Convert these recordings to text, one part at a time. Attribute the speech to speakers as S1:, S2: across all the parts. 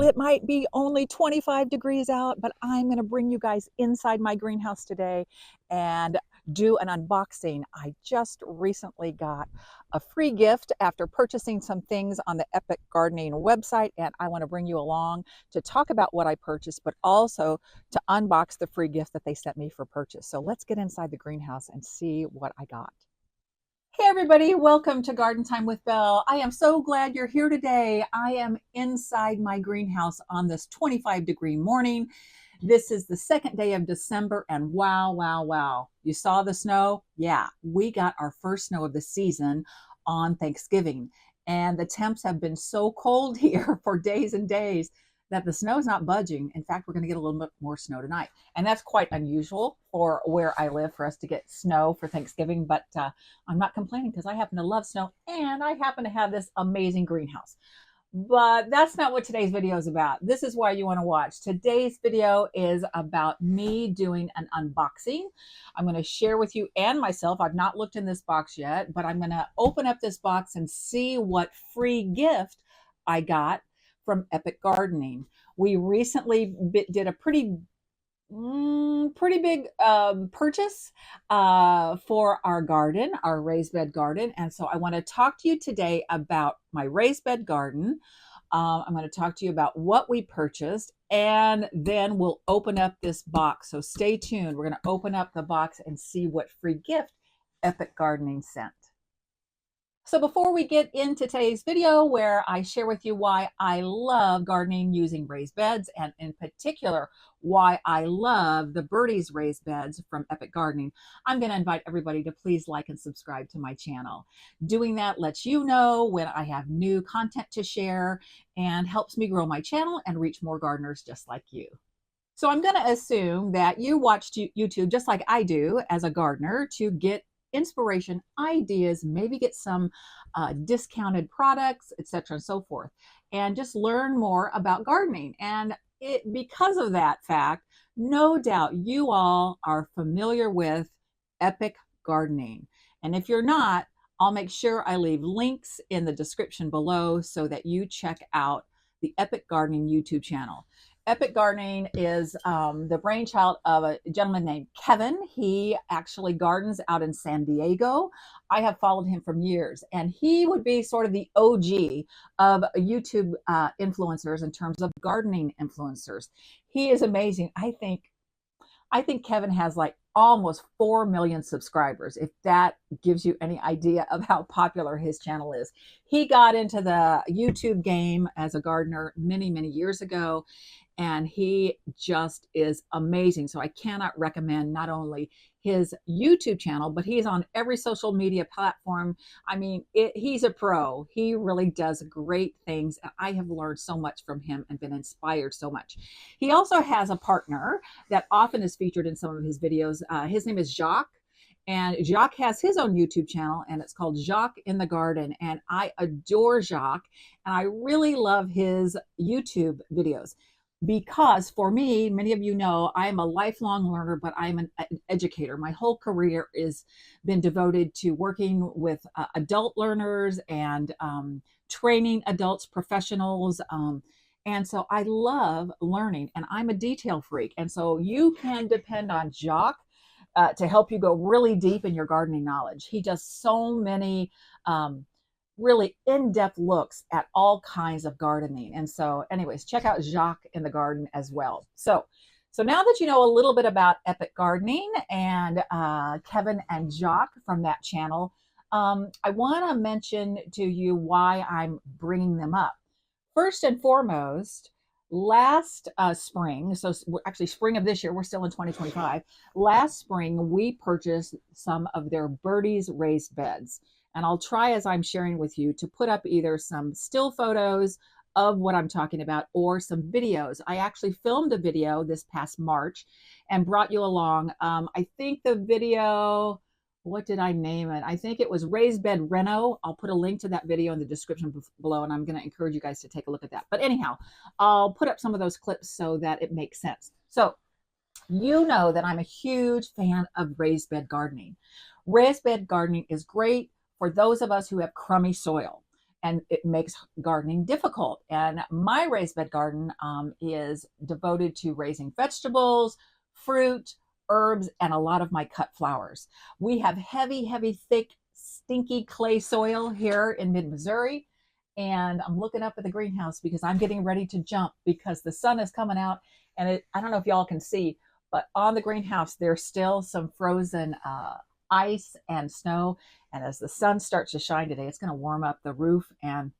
S1: it might be only 25 degrees out, but I'm going to bring you guys inside my greenhouse today and do an unboxing. I just recently got a free gift after purchasing some things on the Epic Gardening website, and I want to bring you along to talk about what I purchased, but also to unbox the free gift that they sent me for purchase. So let's get inside the greenhouse and see what I got. Hey everybody, welcome to Garden Time with Belle. I am so glad you're here today. I am inside my greenhouse on this 25-degree morning. This is the second day of December, and wow. You saw the snow? Yeah, we got our first snow of the season on Thanksgiving, and the temps have been so cold here for days and days that the snow is not budging. In fact, we're going to get a little bit more snow tonight. And that's quite unusual for where I live for us to get snow for Thanksgiving. But I'm not complaining because I happen to love snow and I happen to have this amazing greenhouse. But that's not what today's video is about. This is why you want to watch. Today's video is about me doing an unboxing. I'm going to share with you and myself. I've not looked in this box yet, but I'm going to open up this box and see what free gift I got from Epic Gardening. We recently did a pretty big purchase for our garden, our raised bed garden. And so I want to talk to you today about my raised bed garden. I'm going to talk to you about what we purchased, and then we'll open up this box. So stay tuned. We're going to open up the box and see what free gift Epic Gardening sent. So before we get into today's video, where I share with you why I love gardening using raised beds, and in particular, why I love the Birdies raised beds from Epic Gardening, I'm going to invite everybody to please like and subscribe to my channel. Doing that lets you know when I have new content to share and helps me grow my channel and reach more gardeners just like you. So I'm going to assume that you watched YouTube just like I do as a gardener to get inspiration, ideas, maybe get some discounted products, etc. and so forth, and just learn more about gardening. And because of that fact, no doubt you all are familiar with Epic Gardening. And if you're not, I'll make sure I leave links in the description below so that you check out the Epic Gardening YouTube channel. Epic Gardening is the brainchild of a gentleman named Kevin. He actually gardens out in San Diego. I have followed him for years, and he would be sort of the OG of YouTube influencers in terms of gardening influencers. He is amazing. I think Kevin has like almost 4 million subscribers, if that gives you any idea of how popular his channel is. He got into the YouTube game as a gardener many years ago, and he just is amazing. So I cannot recommend not only his YouTube channel, but he's on every social media platform. I mean, he's a pro. He really does great things. And I have learned so much from him and been inspired so much. He also has a partner that often is featured in some of his videos. His name is Jacques. And Jacques has his own YouTube channel, and it's called Jacques in the Garden. And I adore Jacques, and I really love his YouTube videos. Because for me, many of you know, I am a lifelong learner, but I'm an educator. My whole career has been devoted to working with adult learners and training adults, professionals. And so I love learning, and I'm a detail freak. And so you can depend on Jacques to help you go really deep in your gardening knowledge. He does so many really in-depth looks at all kinds of gardening. And so anyways, check out Jacques in the Garden as well. So now that you know a little bit about Epic Gardening and Kevin and Jacques from that channel, I want to mention to you why I'm bringing them up. First and foremost, last spring, so actually spring of this year, we're still in 2025. Last spring, we purchased some of their Birdies raised beds. And I'll try, as I'm sharing with you, to put up either some still photos of what I'm talking about or some videos. I actually filmed a video this past March and brought you along. I think the video, what did I name it? I think it was Raised Bed Reno. I'll put a link to that video in the description below, and I'm going to encourage you guys to take a look at that. But anyhow, I'll put up some of those clips so that it makes sense. So you know that I'm a huge fan of raised bed gardening. Raised bed gardening is great for those of us who have crummy soil. and it makes gardening difficult. And my raised bed garden is devoted to raising vegetables, fruit, herbs, and a lot of my cut flowers. We have heavy, heavy, thick, stinky clay soil here in mid-Missouri. And I'm looking up at the greenhouse because I'm getting ready to jump because the sun is coming out. And I don't know if y'all can see, but on the greenhouse, there's still some frozen ice and snow. And as the sun starts to shine today, it's going to warm up the roof and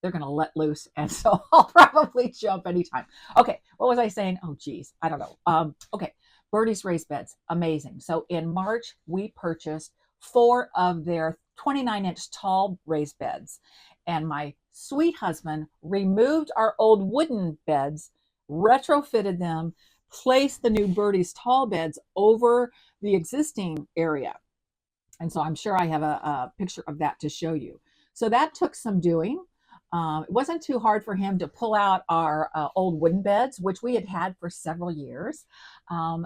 S1: they're going to let loose. And so I'll probably jump anytime. Okay, what was I saying? Oh, geez, I don't know. Okay, Birdie's Raised Beds, amazing. So in March, we purchased 4 of their 29-inch tall raised beds. And my sweet husband removed our old wooden beds, retrofitted them, placed the new Birdie's tall beds over the existing area. And so I'm sure I have a picture of that to show you. So that took some doing. It wasn't too hard for him to pull out our old wooden beds, which we had had for several years.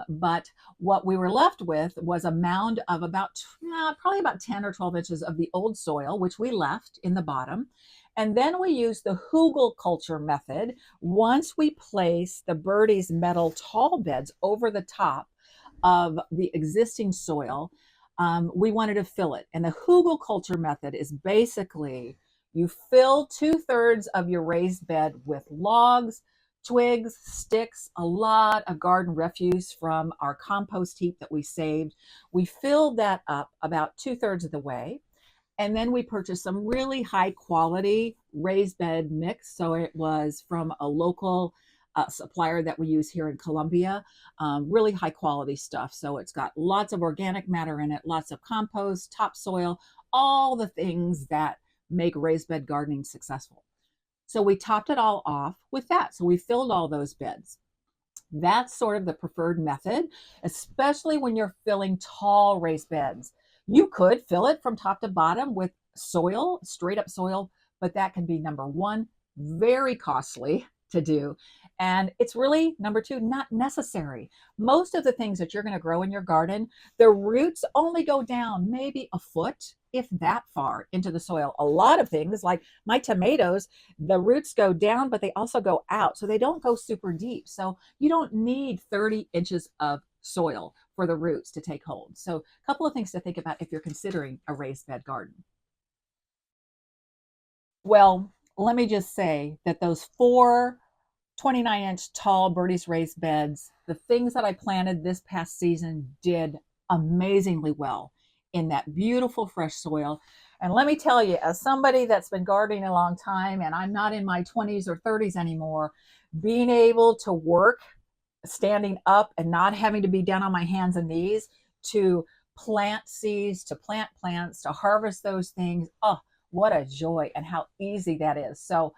S1: But what we were left with was a mound of probably about 10 or 12 inches of the old soil, which we left in the bottom. And then we used the hugelkultur method. Once we place the Birdie's metal tall beds over the top of the existing soil, we wanted to fill it. And the hugelkultur method is basically you fill 2/3 of your raised bed with logs, twigs, sticks, a lot of garden refuse from our compost heap that we saved. We filled that up about 2/3 of the way. And then we purchased some really high quality raised bed mix. So it was from a local supplier that we use here in Columbia, really high quality stuff. So it's got lots of organic matter in it, lots of compost, topsoil, all the things that make raised bed gardening successful. So we topped it all off with that. So we filled all those beds. That's sort of the preferred method, especially when you're filling tall raised beds. You could fill it from top to bottom with soil, straight up soil, but that can be, number one, very costly to do. And it's really, number two, not necessary. Most of the things that you're going to grow in your garden, the roots only go down maybe a foot, if that far, into the soil. A lot of things, like my tomatoes, the roots go down, but they also go out. So they don't go super deep. So you don't need 30 inches of soil for the roots to take hold. So a couple of things to think about if you're considering a raised bed garden. Well, let me just say that those 4 29-inch tall Birdie's raised beds, the things that I planted this past season did amazingly well in that beautiful fresh soil. And let me tell you, as somebody that's been gardening a long time and I'm not in my 20s or 30s anymore, being able to work standing up and not having to be down on my hands and knees to plant seeds, to plant plants, to harvest those things. Oh, what a joy and how easy that is. So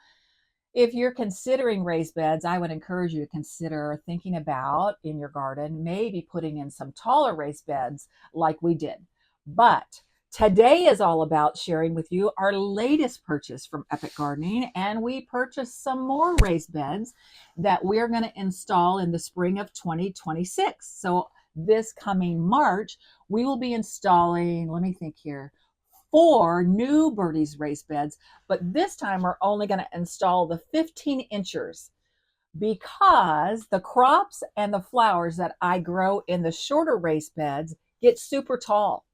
S1: if you're considering raised beds, I would encourage you to consider thinking about in your garden, maybe putting in some taller raised beds like we did. But today is all about sharing with you our latest purchase from Epic Gardening, and we purchased some more raised beds that we're going to install in the spring of 2026. So this coming March, we will be installing, let me think here, 4 new Birdie's raised beds, but this time we're only going to install the 15 inchers because the crops and the flowers that I grow in the shorter raised beds get super tall.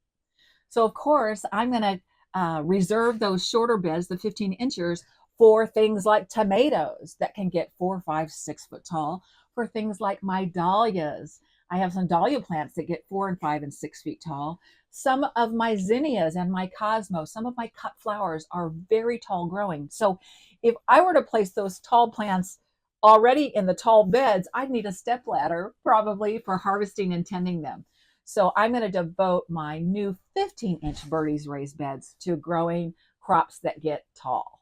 S1: So of course, I'm going to reserve those shorter beds, the 15 inchers, for things like tomatoes that can get 4, 5, 6 foot tall, for things like my dahlias. I have some dahlia plants that get 4 and 5 and 6 feet tall. Some of my zinnias and my cosmos, some of my cut flowers are very tall growing. So if I were to place those tall plants already in the tall beds, I'd need a step ladder probably for harvesting and tending them. So I'm going to devote my new 15-inch Birdie's raised beds to growing crops that get tall.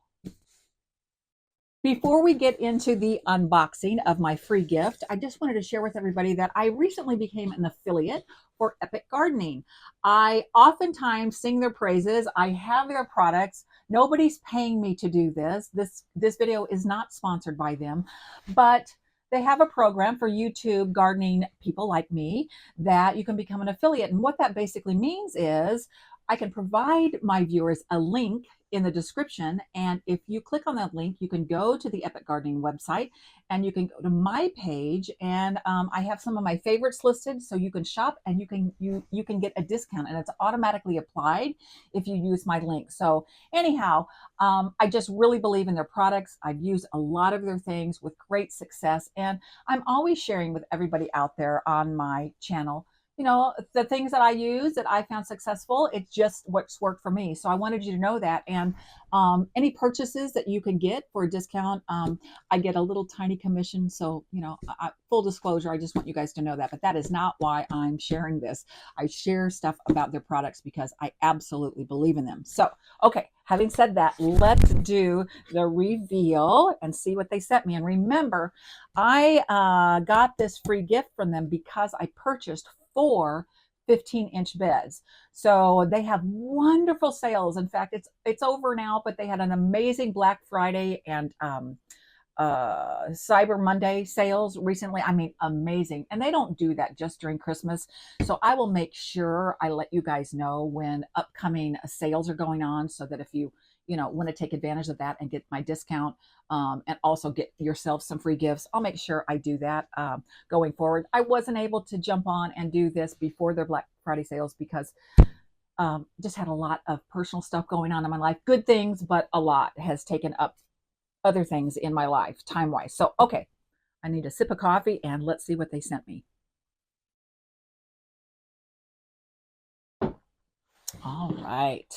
S1: Before we get into the unboxing of my free gift, I just wanted to share with everybody that I recently became an affiliate for Epic Gardening. I oftentimes sing their praises. I have their products. Nobody's paying me to do this. This video is not sponsored by them, but they have a program for YouTube gardening people like me that you can become an affiliate. And what that basically means is I can provide my viewers a link in the description. And if you click on that link, you can go to the Epic Gardening website and you can go to my page. And I have some of my favorites listed, so you can shop and you can get a discount, and it's automatically applied if you use my link. So anyhow, I just really believe in their products. I've used a lot of their things with great success, and I'm always sharing with everybody out there on my channel, the things that I use that I found successful. It's just what's worked for me. So I wanted you to know that. And any purchases that you can get for a discount, I get a little tiny commission. So, full disclosure, I just want you guys to know that. But that is not why I'm sharing this. I share stuff about their products because I absolutely believe in them. So, okay, having said that, let's do the reveal and see what they sent me. And remember, I got this free gift from them because I purchased 4 15-inch beds. So they have wonderful sales. In fact, it's over now, but they had an amazing Black Friday and Cyber Monday sales recently. I mean, amazing. And they don't do that just during Christmas. So I will make sure I let you guys know when upcoming sales are going on, so that if you want to take advantage of that and get my discount, and also get yourself some free gifts, I'll make sure I do that going forward. I wasn't able to jump on and do this before their Black Friday sales because just had a lot of personal stuff going on in my life. Good things, but a lot has taken up other things in my life time-wise. So, okay, I need a sip of coffee and let's see what they sent me. All right.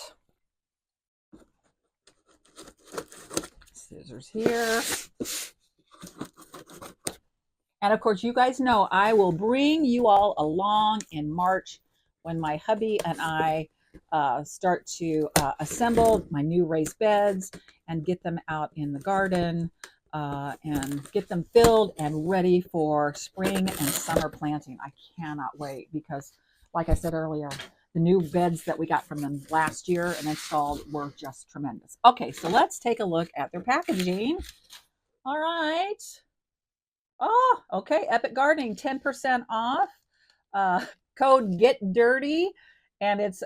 S1: Scissors here. And of course, you guys know I will bring you all along in March when my hubby and I start to assemble my new raised beds and get them out in the garden and get them filled and ready for spring and summer planting. I cannot wait because, like I said earlier, the new beds that we got from them last year and installed were just tremendous. Okay, so let's take a look at their packaging. All right. Oh, okay. Epic Gardening, 10% off. Code Get Dirty, and it's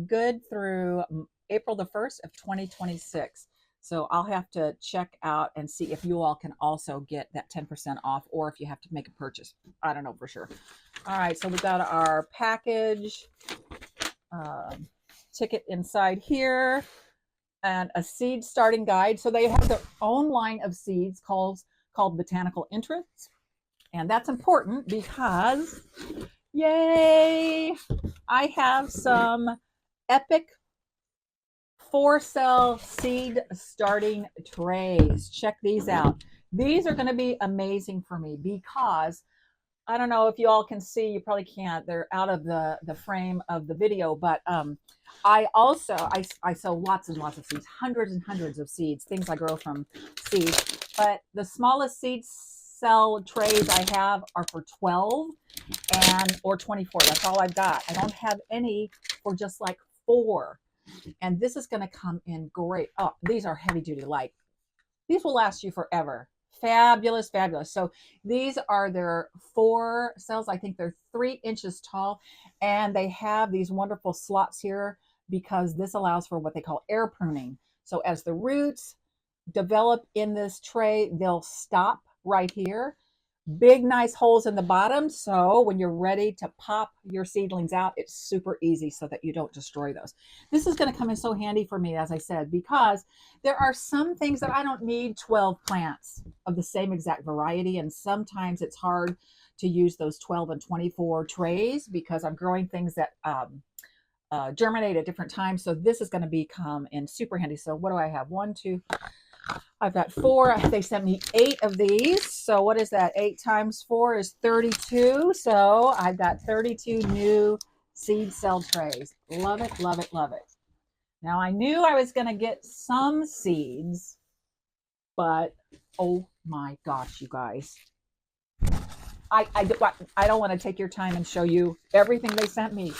S1: good through April the 1st of 2026. So I'll have to check out and see if you all can also get that 10% off, or if you have to make a purchase. I don't know for sure. All right, so we got our package ticket inside here, and a seed starting guide. So they have their own line of seeds called Botanical Interests. And that's important because, yay, I have some Epic 4-cell seed starting trays. Check these out. These are going to be amazing for me because I don't know if you all can see, you probably can't. They're out of the frame of the video, but I sow lots and lots of seeds, hundreds and hundreds of seeds, things I grow from seeds. But the smallest seed cell trays I have are for 12 or 24. That's all I've got. I don't have any for just like 4. And this is going to come in great. Oh, these are heavy duty. Like, these will last you forever. Fabulous, fabulous. So these are their 4 cells. I think they're 3 inches tall, and they have these wonderful slots here because this allows for what they call air pruning. So as the roots develop in this tray, they'll stop right here. Big, nice holes in the bottom. So when you're ready to pop your seedlings out, it's super easy so that you don't destroy those. This is going to come in so handy for me, as I said, because there are some things that I don't need 12 plants of the same exact variety. And sometimes it's hard to use those 12 and 24 trays because I'm growing things that germinate at different times. So this is going to become in super handy. So what do I have? 1, 2, I've got 4. They sent me 8 of these. So what is that? 8 times 4 is 32. So I've got 32 new seed cell trays. Love it, love it, love it. Now I knew I was going to get some seeds, but oh my gosh, you guys. I don't want to take your time and show you everything they sent me,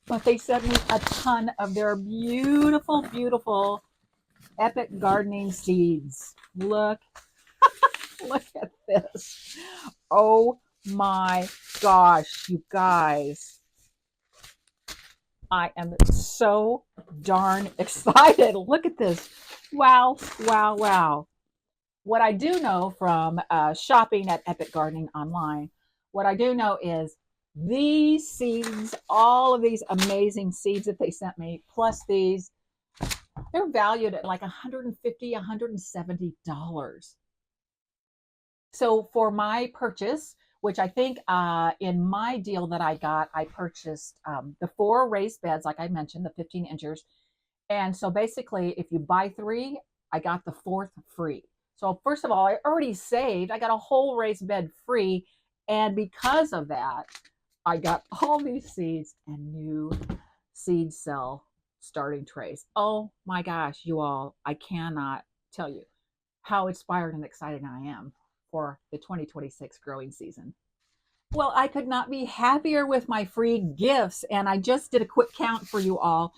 S1: but they sent me a ton of their beautiful, beautiful Epic Gardening seeds. Look, look at this. Oh my gosh, you guys. I am so darn excited. Look at this. Wow, wow, wow. What I do know from shopping at Epic Gardening online, what I do know is these seeds, all of these amazing seeds that they sent me, plus these, they're valued at like $150, $170. So for my purchase, which I think in my deal that I got, I purchased the 4 raised beds, like I mentioned, the 15 inchers. And so basically, if you buy 3, I got the 4th free. So first of all, I already saved. I got a whole raised bed free. And because of that, I got all these seeds and new seed cell starting trays. Oh my gosh, you all, I cannot tell you how inspired and excited I am for the 2026 growing season. Well, I could not be happier with my free gifts. And I just did a quick count for you all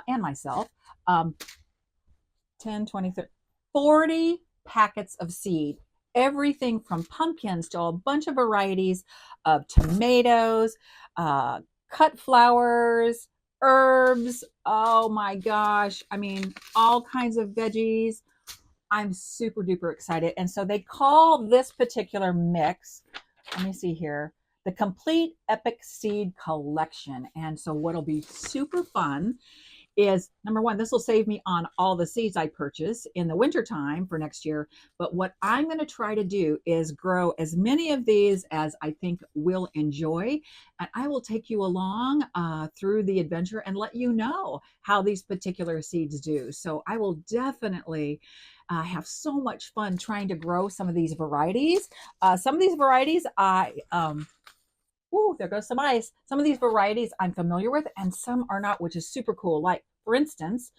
S1: and myself. Um, 10, 20, 30, 40 packets of seed. Everything from pumpkins to a bunch of varieties of tomatoes, uh, cut flowers, herbs. Oh my gosh. I mean, all kinds of veggies. I'm super duper excited. And so they call this particular mix, let me see here, the Complete Epic Seed Collection. And so what'll be super fun is, number one, this will save me on all the seeds I purchase in the wintertime for next year. But what I'm going to try to do is grow as many of these as I think will enjoy. And I will take you along through the adventure and let you know how these particular seeds do. So I will definitely have so much fun trying to grow some of these varieties. Some of these varieties ooh, there goes some ice. Some of these varieties I'm familiar with, and some are not, which is super cool. Like, for instance,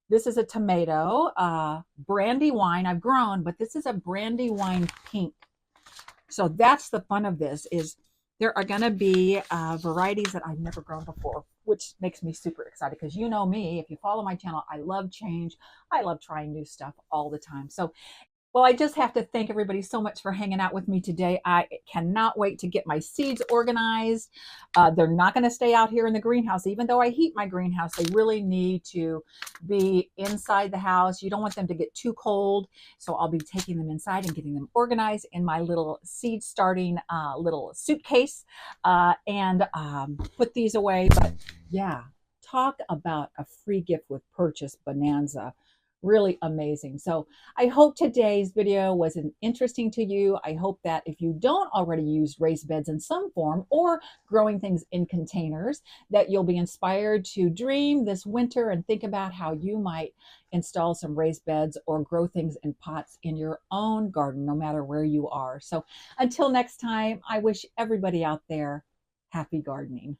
S1: this is a tomato, Brandywine. I've grown, but this is a Brandywine pink. So that's the fun of this is there are going to be varieties that I've never grown before, which makes me super excited because you know me, if you follow my channel, I love change. I love trying new stuff all the time. So well, I just have to thank everybody so much for hanging out with me today. I cannot wait to get my seeds organized. They're not going to stay out here in the greenhouse, even though I heat my greenhouse. They really need to be inside the house. You don't want them to get too cold. So I'll be taking them inside and getting them organized in my little seed starting little suitcase and put these away. But yeah, talk about a free gift with purchase bonanza. Really amazing. So I hope today's video was interesting to you. I hope that if you don't already use raised beds in some form or growing things in containers, that you'll be inspired to dream this winter and think about how you might install some raised beds or grow things in pots in your own garden, no matter where you are. So until next time, I wish everybody out there happy gardening.